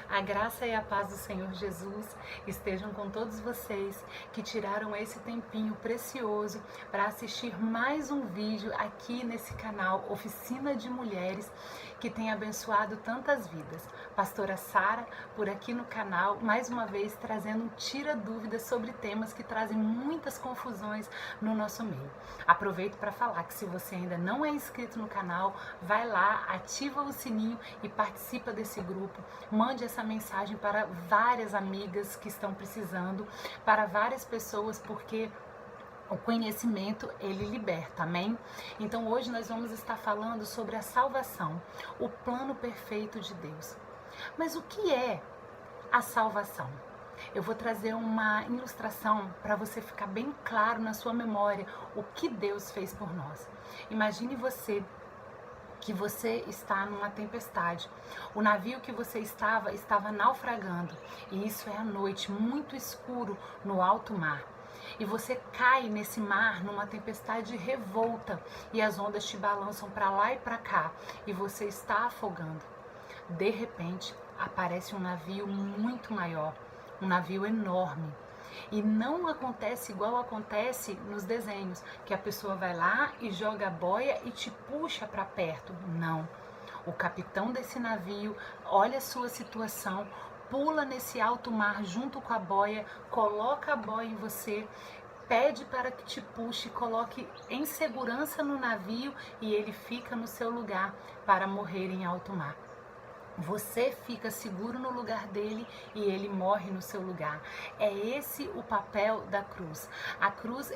A graça e a paz do Senhor Jesus estejam com todos vocês que tiraram esse tempinho precioso para assistir mais um vídeo aqui nesse canal Oficina de Mulheres, que tem abençoado tantas vidas. Pastora Sara, por aqui no canal, mais uma vez trazendo um tira-dúvidas sobre temas que trazem muitas confusões no nosso meio. Aproveito para falar que se você ainda não é inscrito no canal, vai lá, ativa o sininho e participa desse grupo. Mande essa mensagem para várias amigas que estão precisando, para várias pessoas, porque o conhecimento, ele liberta, amém? Então hoje nós vamos estar falando sobre a salvação, o plano perfeito de Deus. Mas o que é a salvação? Eu vou trazer uma ilustração para você ficar bem claro na sua memória o que Deus fez por nós. Imagine que você está numa tempestade. O navio que você estava naufragando, e isso é à noite, muito escuro no alto mar. E você cai nesse mar numa tempestade revolta e as ondas te balançam para lá e para cá e você está afogando. De repente, aparece um navio muito maior, um navio enorme. E não acontece igual acontece nos desenhos, que a pessoa vai lá e joga a boia e te puxa para perto. Não. O capitão desse navio olha a sua situação, pula nesse alto mar junto com a boia, coloca a boia em você, pede para que te puxe, coloque em segurança no navio e ele fica no seu lugar para morrer em alto mar. Você fica seguro no lugar dele e ele morre no seu lugar. É esse o papel da cruz. A cruz,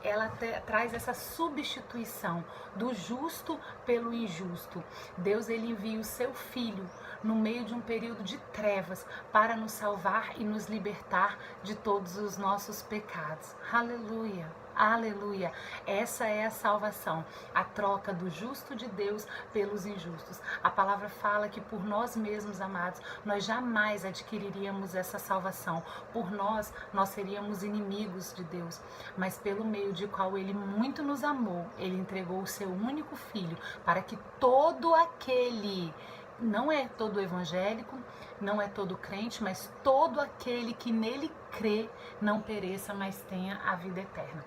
ela traz essa substituição do justo pelo injusto. Deus, ele envia o seu filho no meio de um período de trevas para nos salvar e nos libertar de todos os nossos pecados. Aleluia! Aleluia! Essa é a salvação, a troca do justo de Deus pelos injustos. A palavra fala que por nós mesmos, amados, nós jamais adquiriríamos essa salvação. Por nós seríamos inimigos de Deus. Mas pelo meio de qual Ele muito nos amou, Ele entregou o seu único Filho para que todo aquele, não é todo evangélico, não é todo crente, mas todo aquele que nele crê não pereça, mas tenha a vida eterna.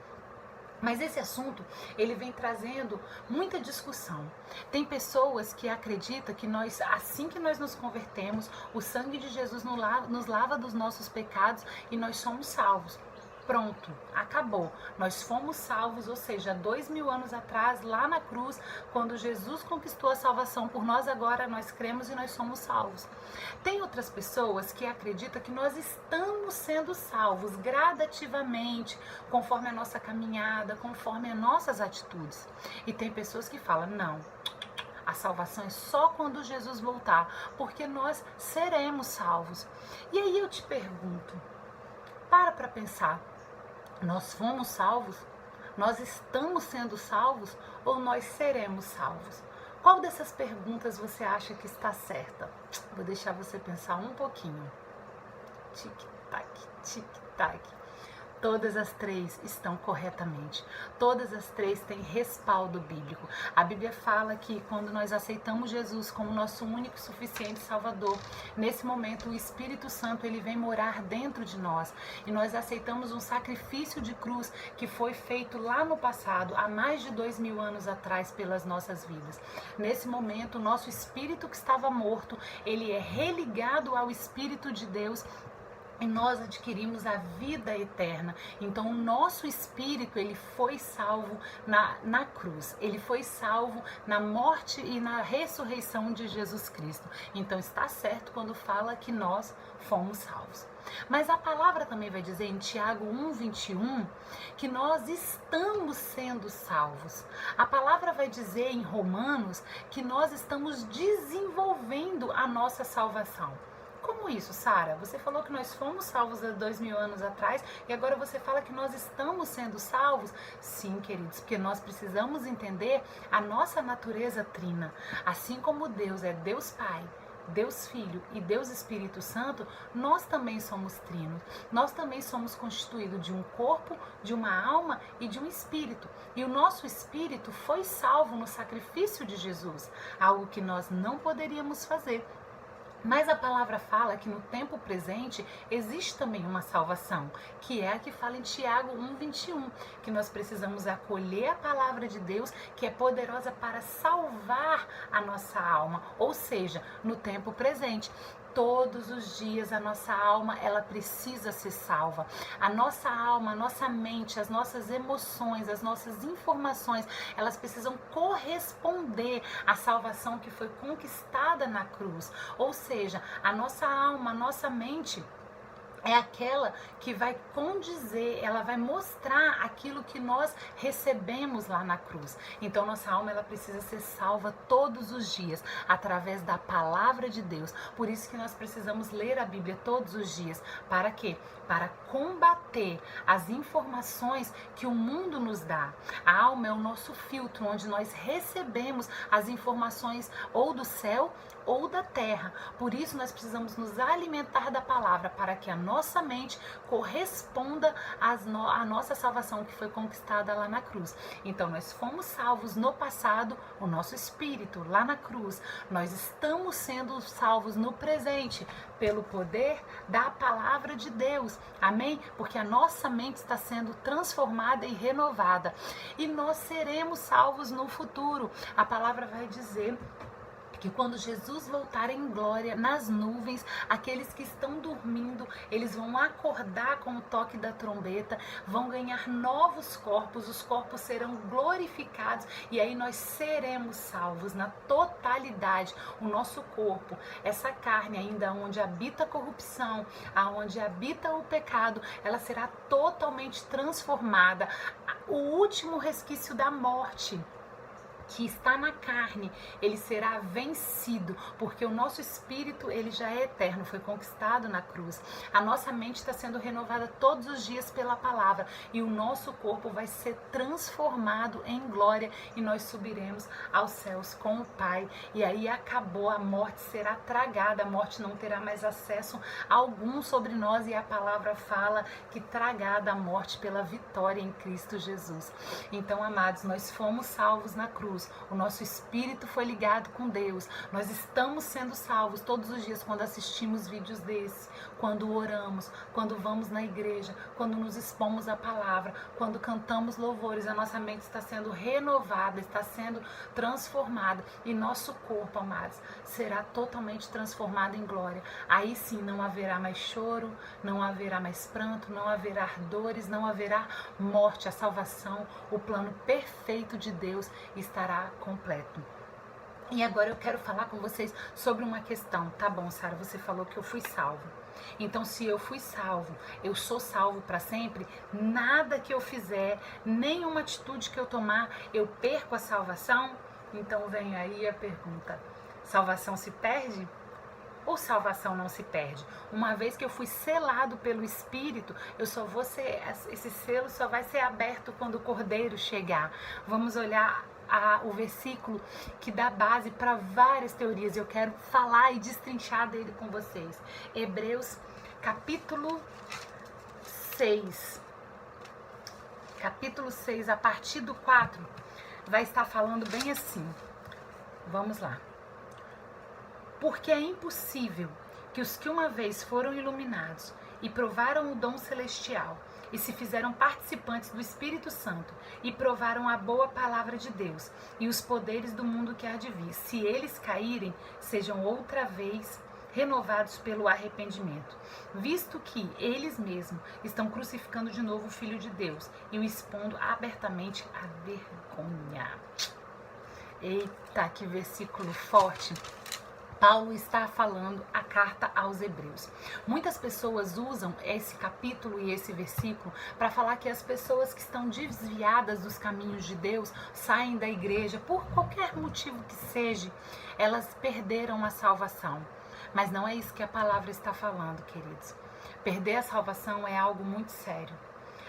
Mas esse assunto, ele vem trazendo muita discussão. Tem pessoas que acreditam que nós, assim que nós nos convertemos, o sangue de Jesus nos lava dos nossos pecados e nós somos salvos. Pronto, acabou. Nós fomos salvos, ou seja, 2000 anos atrás, lá na cruz, quando Jesus conquistou a salvação por nós, agora nós cremos e nós somos salvos. Tem outras pessoas que acreditam que nós estamos sendo salvos gradativamente, conforme a nossa caminhada, conforme as nossas atitudes. E tem pessoas que falam, não, a salvação é só quando Jesus voltar, porque nós seremos salvos. E aí eu te pergunto, para pensar. Nós fomos salvos? Nós estamos sendo salvos ou nós seremos salvos? Qual dessas perguntas você acha que está certa? Vou deixar você pensar um pouquinho. Tic-tac, tic-tac. Todas as três estão corretamente. Todas as três têm respaldo bíblico. A Bíblia fala que quando nós aceitamos Jesus como nosso único e suficiente Salvador, nesse momento o Espírito Santo, ele vem morar dentro de nós. E nós aceitamos um sacrifício de cruz que foi feito lá no passado, há mais de 2000 anos atrás, pelas nossas vidas. Nesse momento, o nosso espírito que estava morto, ele é religado ao Espírito de Deus, e nós adquirimos a vida eterna. Então o nosso espírito, ele foi salvo na cruz. Ele foi salvo na morte e na ressurreição de Jesus Cristo. Então está certo quando fala que nós fomos salvos. Mas a palavra também vai dizer em Tiago 1:21 que nós estamos sendo salvos. A palavra vai dizer em Romanos que nós estamos desenvolvendo a nossa salvação. Como isso, Sara? Você falou que nós fomos salvos há 2000 anos atrás e agora você fala que nós estamos sendo salvos? Sim, queridos, porque nós precisamos entender a nossa natureza trina. Assim como Deus é Deus Pai, Deus Filho e Deus Espírito Santo, nós também somos trinos. Nós também somos constituídos de um corpo, de uma alma e de um espírito. E o nosso espírito foi salvo no sacrifício de Jesus, algo que nós não poderíamos fazer. Mas a palavra fala que no tempo presente existe também uma salvação, que é a que fala em Tiago 1:21, que nós precisamos acolher a palavra de Deus, que é poderosa para salvar a nossa alma, ou seja, no tempo presente. Todos os dias a nossa alma, ela precisa ser salva. A nossa alma, a nossa mente, as nossas emoções, as nossas informações, elas precisam corresponder à salvação que foi conquistada na cruz. Ou seja, a nossa alma, a nossa mente é aquela que vai condizer, ela vai mostrar aquilo que nós recebemos lá na cruz. Então nossa alma, ela precisa ser salva todos os dias através da palavra de Deus. Por isso que nós precisamos ler a Bíblia todos os dias. Para quê? Para combater as informações que o mundo nos dá. A alma é o nosso filtro, onde nós recebemos as informações ou do céu ou da terra. Por isso nós precisamos nos alimentar da palavra, para que a nossa mente corresponda à nossa salvação que foi conquistada lá na cruz. Então nós fomos salvos no passado, o nosso espírito lá na cruz. Nós estamos sendo salvos no presente pelo poder da palavra de Deus. Amém? Porque a nossa mente está sendo transformada e renovada. E nós seremos salvos no futuro. A palavra vai dizer que quando Jesus voltar em glória nas nuvens, aqueles que estão dormindo, eles vão acordar com o toque da trombeta, vão ganhar novos corpos, os corpos serão glorificados e aí nós seremos salvos na totalidade. O nosso corpo, essa carne ainda onde habita a corrupção, aonde habita o pecado, ela será totalmente transformada. O último resquício da morte que está na carne, ele será vencido, porque o nosso espírito, ele já é eterno, foi conquistado na cruz. A nossa mente está sendo renovada todos os dias pela palavra e o nosso corpo vai ser transformado em glória e nós subiremos aos céus com o Pai. E aí acabou, a morte será tragada, a morte não terá mais acesso algum sobre nós e a palavra fala que tragada a morte pela vitória em Cristo Jesus. Então, amados, nós fomos salvos na cruz. O nosso espírito foi ligado com Deus. Nós estamos sendo salvos todos os dias quando assistimos vídeos desses, quando oramos, quando vamos na igreja, quando nos expomos à palavra, quando cantamos louvores. A nossa mente está sendo renovada, está sendo transformada e nosso corpo, amados, será totalmente transformado em glória. Aí sim não haverá mais choro, não haverá mais pranto, não haverá dores, não haverá morte. A salvação, o plano perfeito de Deus estará completo. E agora eu quero falar com vocês sobre uma questão. Tá bom, Sara, você falou que eu fui salvo. Então, se eu fui salvo, eu sou salvo para sempre, nada que eu fizer, nenhuma atitude que eu tomar, eu perco a salvação? Então vem aí a pergunta: salvação se perde? Ou salvação não se perde? Uma vez que eu fui selado pelo Espírito, eu só vou ser, esse selo só vai ser aberto quando o Cordeiro chegar. Vamos olhar o versículo que dá base para várias teorias. Eu quero falar e destrinchar dele com vocês. Hebreus capítulo 6. Capítulo 6, a partir do 4, vai estar falando bem assim. Vamos lá. Porque é impossível que os que uma vez foram iluminados e provaram o dom celestial e se fizeram participantes do Espírito Santo e provaram a boa palavra de Deus e os poderes do mundo que há de vir, se eles caírem, sejam outra vez renovados pelo arrependimento, visto que eles mesmos estão crucificando de novo o Filho de Deus e o expondo abertamente à vergonha. Eita, que versículo forte! Paulo está falando a carta aos Hebreus. Muitas pessoas usam esse capítulo e esse versículo para falar que as pessoas que estão desviadas dos caminhos de Deus, saem da igreja, por qualquer motivo que seja, elas perderam a salvação. Mas não é isso que a palavra está falando, queridos. Perder a salvação é algo muito sério.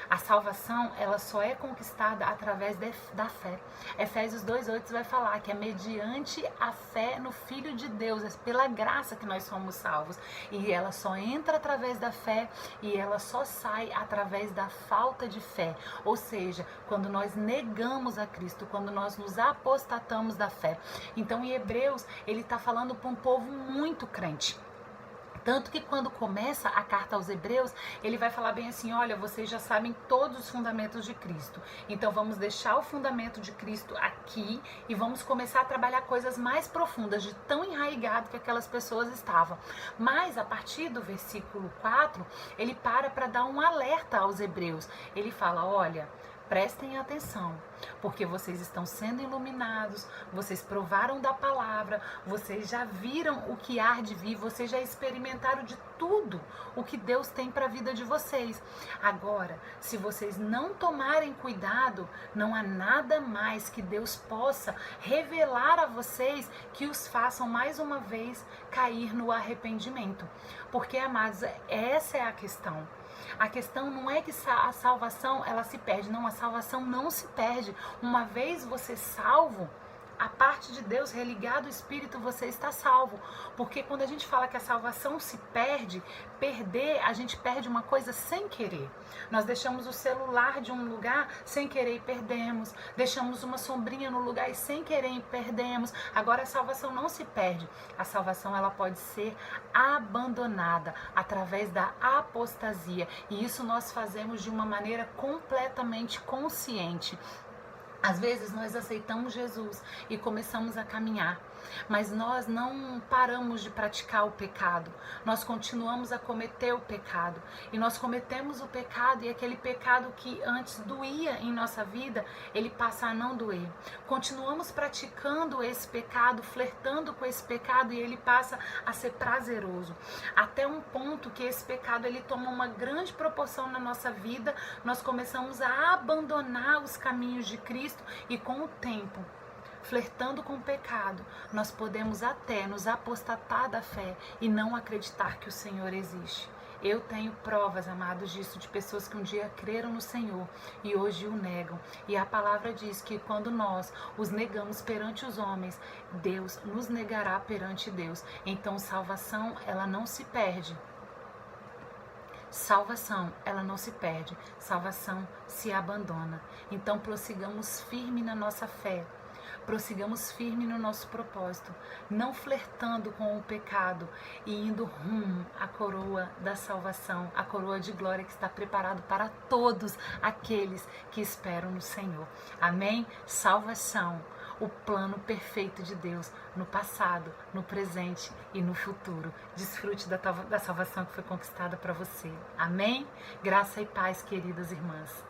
A salvação, ela só é conquistada através da fé. Efésios 2:8 vai falar que é mediante a fé no Filho de Deus, é pela graça que nós somos salvos. E ela só entra através da fé e ela só sai através da falta de fé. Ou seja, quando nós negamos a Cristo, quando nós nos apostatamos da fé. Então, em Hebreus, ele está falando para um povo muito crente. Tanto que quando começa a carta aos Hebreus, ele vai falar bem assim, olha, vocês já sabem todos os fundamentos de Cristo. Então vamos deixar o fundamento de Cristo aqui e vamos começar a trabalhar coisas mais profundas, de tão enraigado que aquelas pessoas estavam. Mas a partir do versículo 4, ele para dar um alerta aos Hebreus. Ele fala, olha, prestem atenção, porque vocês estão sendo iluminados, vocês provaram da palavra, vocês já viram o que há de vir, vocês já experimentaram de tudo o que Deus tem para a vida de vocês. Agora, se vocês não tomarem cuidado, não há nada mais que Deus possa revelar a vocês que os façam mais uma vez cair no arrependimento. Porque, amados, essa é a questão. A questão não é que a salvação ela se perde, não, a salvação não se perde. Uma vez você salvo, a parte de Deus, religado ao Espírito, você está salvo. Porque quando a gente fala que a salvação se perde, perder, a gente perde uma coisa sem querer. Nós deixamos o celular de um lugar sem querer e perdemos. Deixamos uma sombrinha no lugar e sem querer e perdemos. Agora a salvação não se perde. A salvação ela pode ser abandonada através da apostasia. E isso nós fazemos de uma maneira completamente consciente. Às vezes nós aceitamos Jesus e começamos a caminhar, mas nós não paramos de praticar o pecado. Nós continuamos a cometer o pecado. E nós cometemos o pecado e aquele pecado que antes doía em nossa vida, ele passa a não doer. Continuamos praticando esse pecado, flertando com esse pecado e ele passa a ser prazeroso. Até um ponto que esse pecado ele toma uma grande proporção na nossa vida, nós começamos a abandonar os caminhos de Cristo. E com o tempo, flertando com o pecado, nós podemos até nos apostatar da fé e não acreditar que o Senhor existe. Eu tenho provas, amados, disso, de pessoas que um dia creram no Senhor e hoje o negam. E a palavra diz que quando nós os negamos perante os homens, Deus nos negará perante Deus. Então, salvação, ela não se perde. Salvação, ela não se perde, salvação se abandona. Então prossigamos firme na nossa fé, prossigamos firme no nosso propósito, não flertando com o pecado e indo rumo à coroa da salvação, a coroa de glória que está preparado para todos aqueles que esperam no Senhor. Amém? Salvação, o plano perfeito de Deus no passado, no presente e no futuro. Desfrute da salvação que foi conquistada para você. Amém? Graça e paz, queridas irmãs.